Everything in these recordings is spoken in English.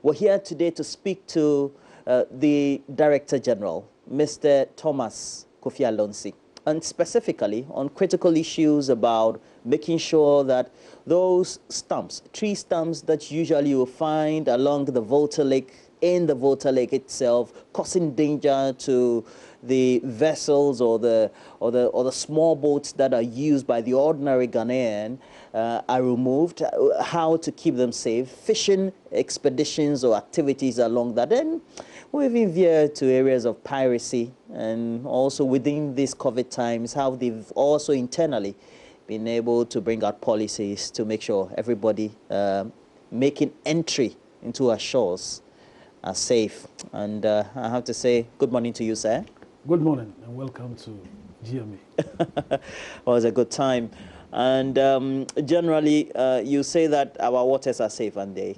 We're here today to speak to the Director General, Mr. Thomas Kofi Alonsi, and specifically on critical issues about making sure that those stumps, tree stumps that usually you will find along the Volta Lake, in the Volta Lake itself, causing danger to the vessels or the small boats that are used by the ordinary Ghanaian, are removed, how to keep them safe, fishing expeditions or activities along that. And we've even veered to areas of piracy, and also within these COVID times, how they've also internally been able to bring out policies to make sure everybody making entry into our shores are safe. And I have to say, good morning to you, sir. Good morning and welcome to GMA. Well, it was a good time. And generally, you say that our waters are safe, aren't they?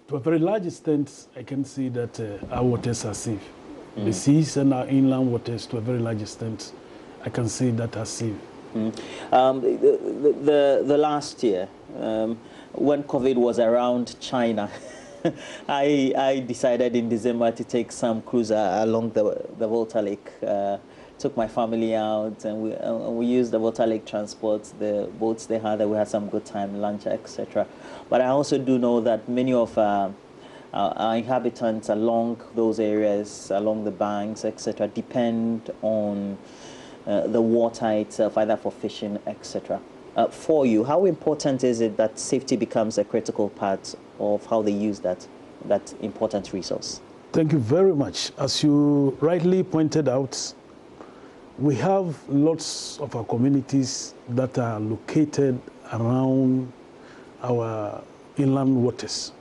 To a very large extent, I can see that our waters are safe. The seas and our inland waters, to a very large extent, I can see that are safe. The last year, when COVID was around China, I decided in December to take some cruise along the Volta Lake. Took my family out, and we used the Volta Lake transport, the boats they had. We had some good time, lunch, etc. But I also do know that many of our inhabitants along those areas, along the banks, etc., depend on the water itself, either for fishing, etc. For you, how important is it that safety becomes a critical part of how they use that important resource? Thank you very much. As you rightly pointed out, we have lots of our communities that are located around our inland waters.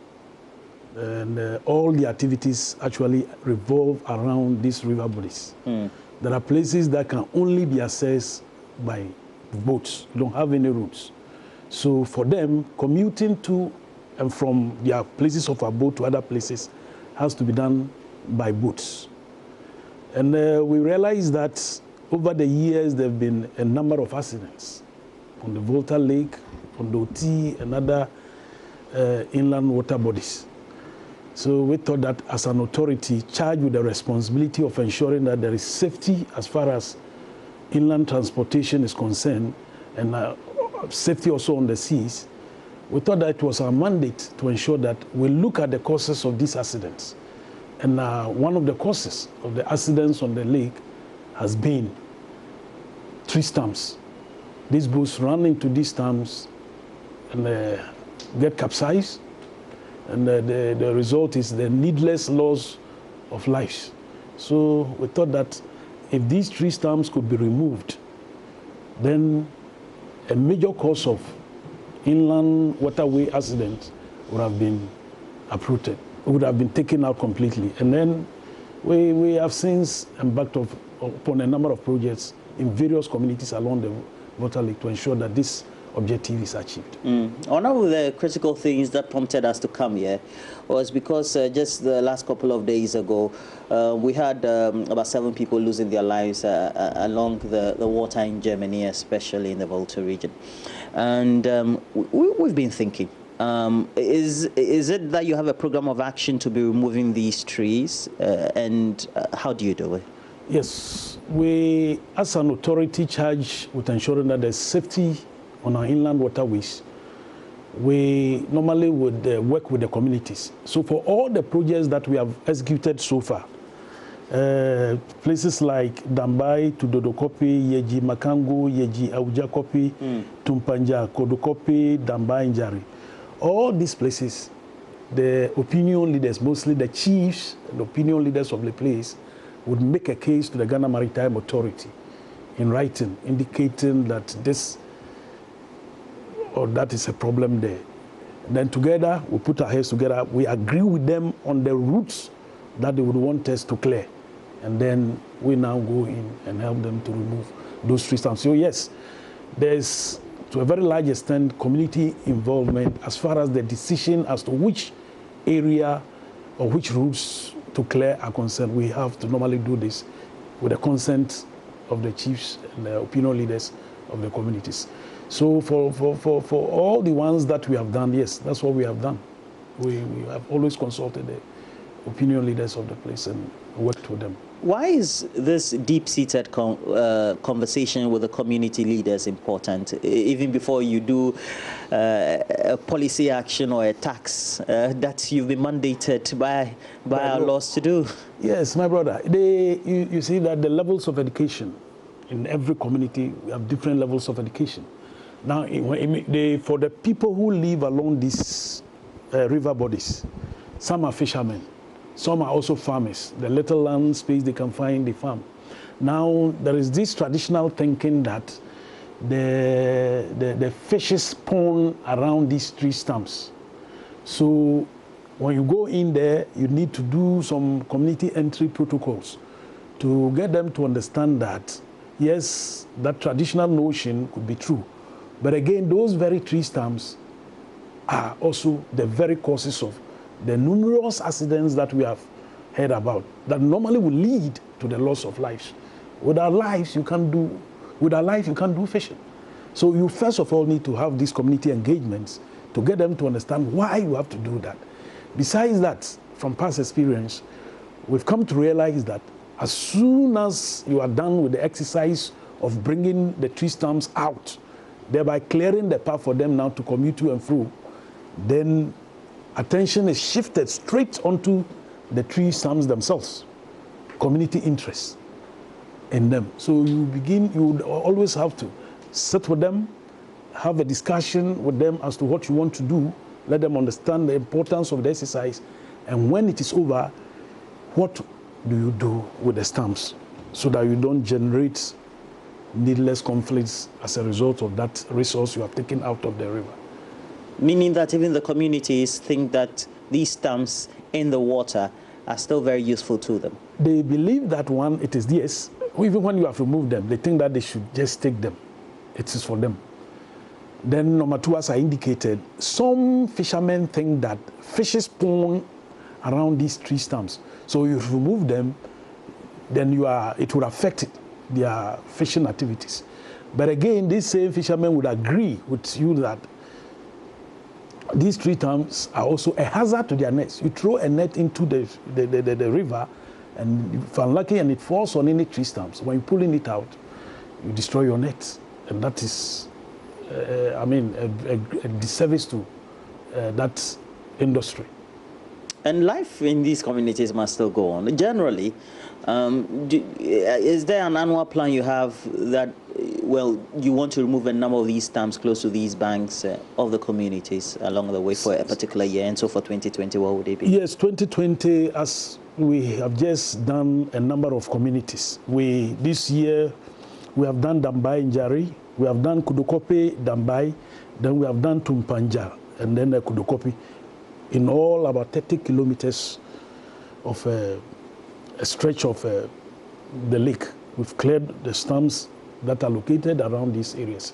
And all the activities actually revolve around these river bodies. There are places that can only be accessed by boats, don't have any routes. So for them, commuting to and from their places of abode to other places has to be done by boats. And we realize that over the years, there have been a number of accidents on the Volta Lake, on the OT, and other inland water bodies. So we thought that as an authority charged with the responsibility of ensuring that there is safety as far as inland transportation is concerned, and safety also on the seas, we thought that it was our mandate to ensure that we look at the causes of these accidents. And one of the causes of the accidents on the lake has been tree stumps. These boats run into these stumps and get capsized, and the result is the needless loss of lives. So we thought that if these tree stumps could be removed, then a major cause of inland waterway accidents would have been uprooted, would have been taken out completely. And then we have since embarked upon a number of projects in various communities along the Volta Lake to ensure that this objective is achieved. One of the critical things that prompted us to come here was because just the last couple of days ago, we had about 7 people losing their lives along the water in Germany, especially in the Volta region. And we've been thinking, is it that you have a program of action to be removing these trees, and how do you do it? Yes, we, as an authority charged with ensuring that there's safety on our inland waterways, we normally would work with the communities. So for all the projects that we have executed so far, places like Dambai, Tudodokopi, Yeji Makangu, Yeji Aujakopi, Tumpanja, Kodokopi, Dambai, Njari, all these places, the opinion leaders, mostly the chiefs and opinion leaders of the place, would make a case to the Ghana Maritime Authority in writing, indicating that this or that is a problem there. Then together, we put our heads together, we agree with them on the routes that they would want us to clear. And then we now go in and help them to remove those tree stumps. So yes, there's, to a very large extent, community involvement as far as the decision as to which area or which routes to clear are concerned. We have to normally do this with the consent of the chiefs and the opinion leaders of the communities. So for all the ones that we have done, yes, that's what we have done. We have always consulted the opinion leaders of the place and worked with them. Why is this deep-seated conversation with the community leaders important, even before you do a policy action or a tax that you've been mandated by our laws to do? Yes, my brother. You see that the levels of education in every community, we have different levels of education. Now, for the people who live along these river bodies, some are fishermen. Some are also farmers. The little land space they can find, they farm. Now, there is this traditional thinking that the fishes spawn around these tree stumps. So when you go in there, you need to do some community entry protocols to get them to understand that, yes, that traditional notion could be true. But again, those very tree stumps are also the very causes of the numerous accidents that we have heard about that normally will lead to the loss of lives. Without lives, you can't do fishing. So you first of all need to have these community engagements to get them to understand why you have to do that. Besides that, from past experience, we've come to realize that as soon as you are done with the exercise of bringing the tree stumps out, thereby clearing the path for them now to commute to and fro, then attention is shifted straight onto the tree stumps themselves, community interest in them. So you would always have to sit with them, have a discussion with them as to what you want to do, let them understand the importance of the exercise, and when it is over, what do you do with the stumps so that you don't generate needless conflicts as a result of that resource you have taken out of the river. Meaning that even the communities think that these stumps in the water are still very useful to them. They believe that it is yes. Even when you have removed them, they think that they should just take them. It is for them. Then number two, as I indicated, some fishermen think that fishes spawn around these tree stumps. So you remove them, then it would affect their fishing activities. But again, these same fishermen would agree with you that these tree stumps are also a hazard to their nets. You throw a net into the river, and if unlucky and it falls on any tree stumps, when you're pulling it out, you destroy your net. And that is, a disservice to that industry. And life in these communities must still go on. Generally, is there an annual plan you have that, well, you want to remove a number of these stumps close to these banks of the communities along the way for a particular year? And so for 2020, what would it be? Yes, 2020, as we have just done a number of communities. This year, we have done Dambai in Jari, we have done Kudukopi, Dambai, then we have done Tumpanja, and then Kudukopi. In all, about 30 kilometers of a stretch of the lake. We've cleared the stumps that are located around these areas.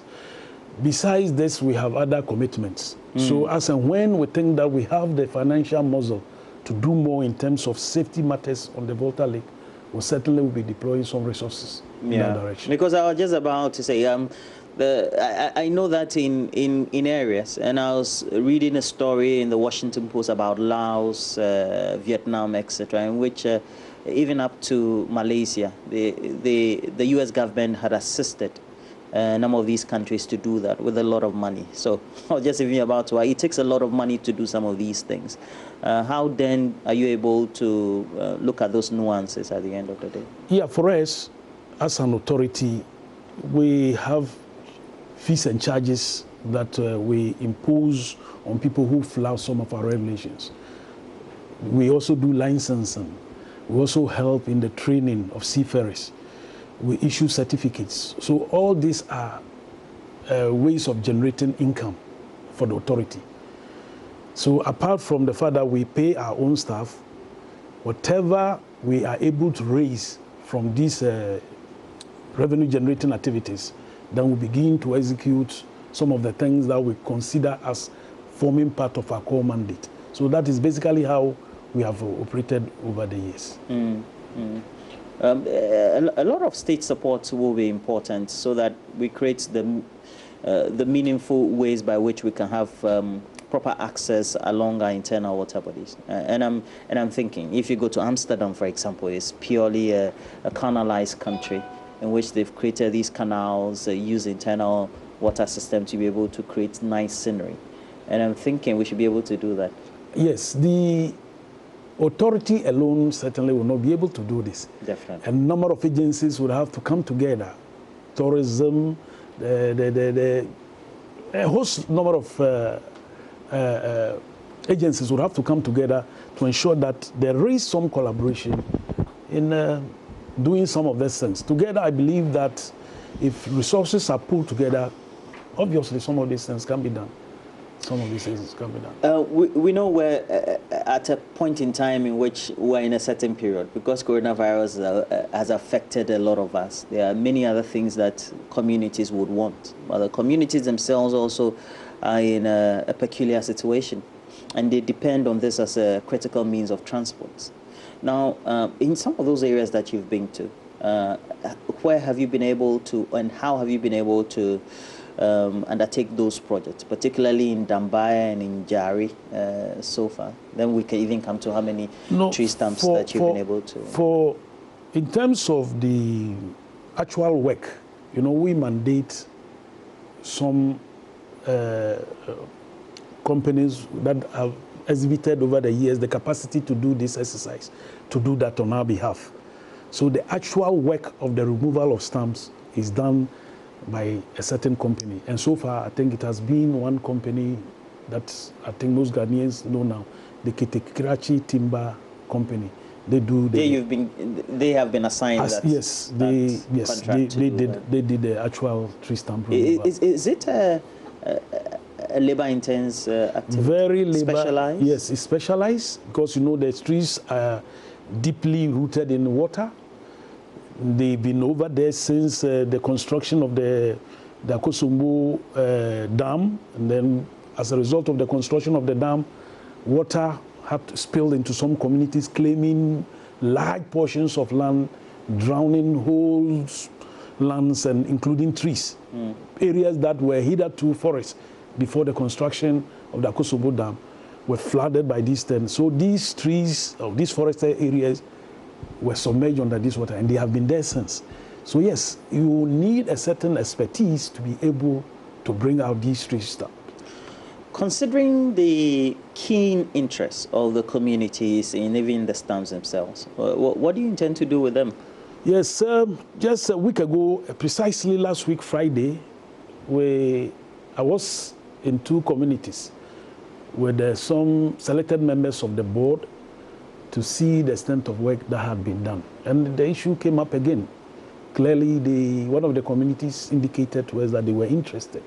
Besides this, we have other commitments. So as and when we think that we have the financial muscle to do more in terms of safety matters on the Volta Lake, we certainly will be deploying some resources in that direction. Because I was just about to say, I know that in areas, and I was reading a story in the Washington Post about Laos, Vietnam, etc., in which even up to Malaysia, the U.S. government had assisted a number of these countries to do that with a lot of money. So I was just thinking about why it takes a lot of money to do some of these things. How then are you able to look at those nuances at the end of the day? Yeah, for us, as an authority, we have fees and charges that we impose on people who flout some of our regulations. We also do licensing. We also help in the training of seafarers. We issue certificates. So all these are ways of generating income for the authority. So apart from the fact that we pay our own staff, whatever we are able to raise from these revenue generating activities, then we begin to execute some of the things that we consider as forming part of our core mandate. So that is basically how we have operated over the years. A lot of state support will be important so that we create the meaningful ways by which we can have proper access along our internal water bodies. And I'm thinking, if you go to Amsterdam, for example, it's purely a canalized country in which they've created these canals, use internal water system to be able to create nice scenery. And I'm thinking we should be able to do that. Yes, the authority alone certainly will not be able to do this. Definitely. A number of agencies would have to come together. Tourism, a host number of agencies would have to come together to ensure that there is some collaboration in doing some of these things. Together, I believe that if resources are pulled together, obviously some of these things can be done. Some of these things can be done. We know we're at a point in time in which we're in a certain period because coronavirus has affected a lot of us. There are many other things that communities would want, but the communities themselves also are in a peculiar situation, and they depend on this as a critical means of transport. Now, in some of those areas that you've been to, where have you been able to, and how have you been able to undertake those projects, particularly in Dambaya and in Jari so far? Then we can even come to how many tree stumps that you've been able to. In terms of the actual work, you know, we mandate some companies that have exhibited over the years the capacity to do this exercise, to do that on our behalf. So the actual work of the removal of stumps is done by a certain company. And so far, I think it has been one company that I think most Ghanaians know now, the Kitekirachi Timber Company. They do. They have been assigned that. Yes, they did the actual tree stump removal. Is it a labor-intense activity? Very labor. Specialized? Yes, it's specialized because you know the trees are deeply rooted in water. They've been over there since the construction of the Akosombo Dam, and then as a result of the construction of the dam, water had spilled into some communities, claiming large portions of land, drowning whole lands, and including trees. Areas that were hitherto forests before the construction of the Akosombo Dam were flooded by these things. So these trees, or these forested areas, were submerged under this water, and they have been there since. So yes, you need a certain expertise to be able to bring out these tree stumps. Considering the keen interest of the communities in even the stumps themselves, what do you intend to do with them? Yes, just a week ago, precisely last week, Friday, I was in two communities with some selected members of the board to see the extent of work that had been done. And the issue came up again. Clearly, one of the communities indicated to us that they were interested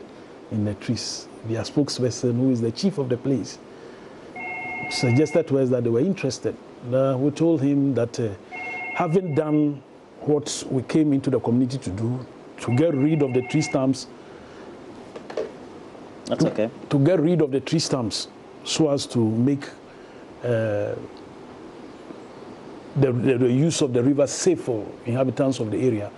in the trees. Their spokesperson, who is the chief of the place, suggested to us that they were interested. We told him that having done what we came into the community to do, to get rid of the tree stumps, that's okay. To get rid of the tree stumps so as to make the use of the river safe for inhabitants of the area,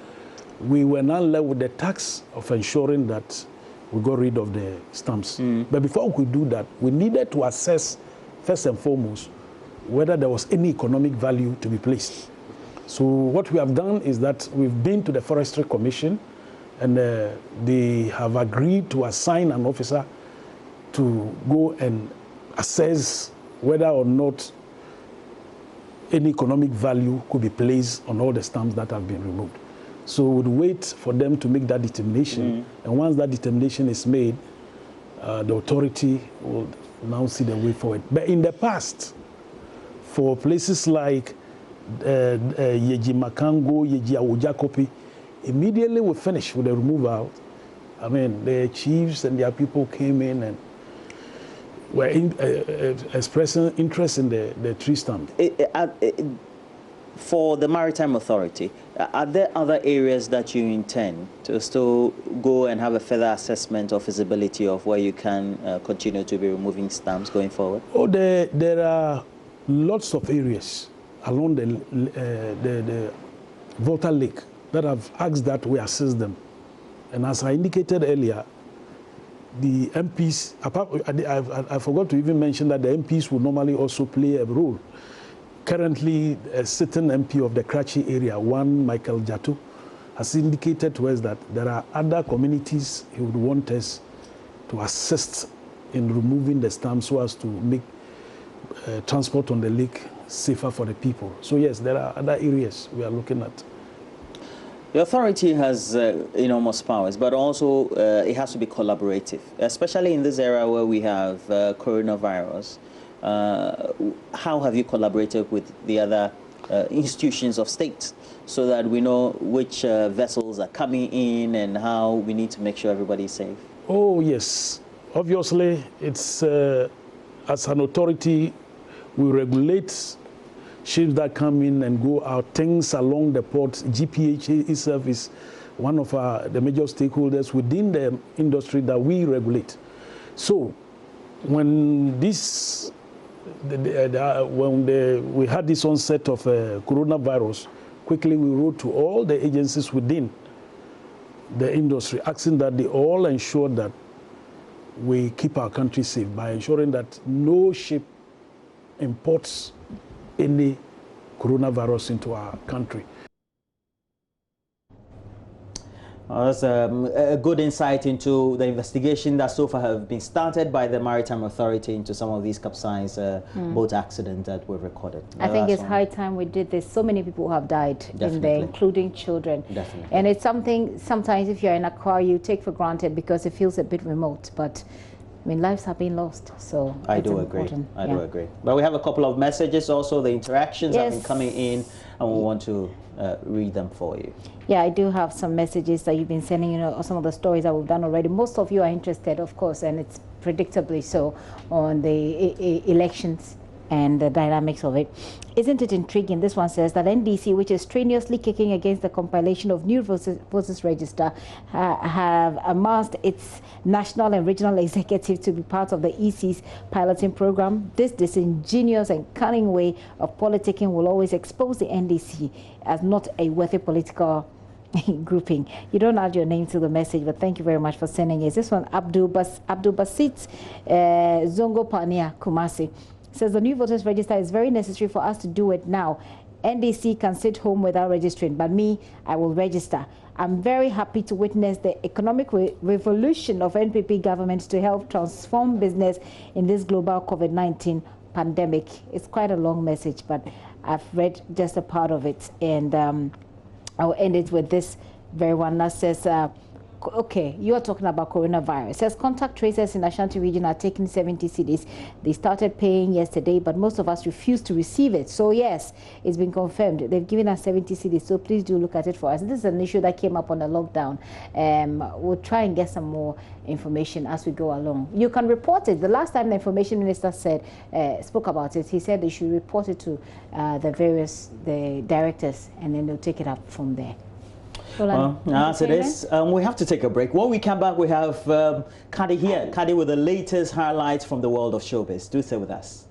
we were now left with the task of ensuring that we got rid of the stumps. But before we could do that, we needed to assess, first and foremost, whether there was any economic value to be placed. So what we have done is that we've been to the Forestry Commission, and they have agreed to assign an officer to go and assess whether or not any economic value could be placed on all the stumps that have been removed. So we'll wait for them to make that determination. And once that determination is made, the authority will now see the way forward. But in the past, for places like Yeji Makango, Yeji Awojakopi, immediately we finished with the removal. I mean, the chiefs and their people came in and were expressing interest in the tree stump. For the Maritime Authority, are there other areas that you intend to still go and have a further assessment of feasibility of where you can continue to be removing stumps going forward? Oh, there are lots of areas along the Volta Lake that have asked that we assist them. And as I indicated earlier, the MPs, I forgot to even mention that the MPs will normally also play a role. Currently, a sitting MP of the Karachi area, one Michael Jattu, has indicated to us that there are other communities he would want us to assist in removing the stumps so as to make transport on the lake safer for the people. So yes, there are other areas we are looking at. The authority has enormous powers, but also it has to be collaborative, especially in this era where we have coronavirus. How have you collaborated with the other institutions of state so that we know which vessels are coming in and how we need to make sure everybody is safe? Oh, yes. Obviously, it's as an authority, we regulate ships that come in and go out, things along the ports. GPH itself is one of the major stakeholders within the industry that we regulate. So when we had this onset of coronavirus, quickly we wrote to all the agencies within the industry, asking that they all ensure that we keep our country safe by ensuring that no ship imports any coronavirus into our country. That's a good insight into the investigation that so far have been started by the Maritime Authority into some of these capsized boat accidents that were recorded. I think it's high time we did this. So many people have died in there, including children. Definitely. And it's something, sometimes if you're in a car, you take for granted because it feels a bit remote. But I mean, lives have been lost, so I do agree. I do agree. But we have a couple of messages also. The interactions have been coming in, and we want to read them for you. Yeah, I do have some messages that you've been sending, some of the stories that we've done already. Most of you are interested, of course, and it's predictably so, on the elections and the dynamics of it. Isn't it intriguing? This one says that NDC, which is strenuously kicking against the compilation of new voters register, have amassed its national and regional executive to be part of the EC's piloting program. This disingenuous and cunning way of politicking will always expose the NDC as not a worthy political grouping. You don't add your name to the message, but thank you very much for sending it. This one, Abdul Basit Zongo Pania Kumasi, says the new voters register is very necessary for us to do it now. NDC can sit home without registering, but me, I will register. I'm very happy to witness the economic revolution of NPP government to help transform business in this global COVID-19 pandemic. It's quite a long message, but I've read just a part of it, and I'll end it with this very one that says, okay, you are talking about coronavirus. It says contact tracers in Ashanti region are taking 70 cedis. They started paying yesterday, but most of us refused to receive it. So yes, it's been confirmed. They've given us 70 cedis. So please do look at it for us. This is an issue that came up on the lockdown. We'll try and get some more information as we go along. You can report it. The last time the information minister spoke about it, he said they should report it to the directors, and then they'll take it up from there. As it is, we have to take a break. When we come back, we have Kadi here. Kadi with the latest highlights from the world of showbiz. Do stay with us.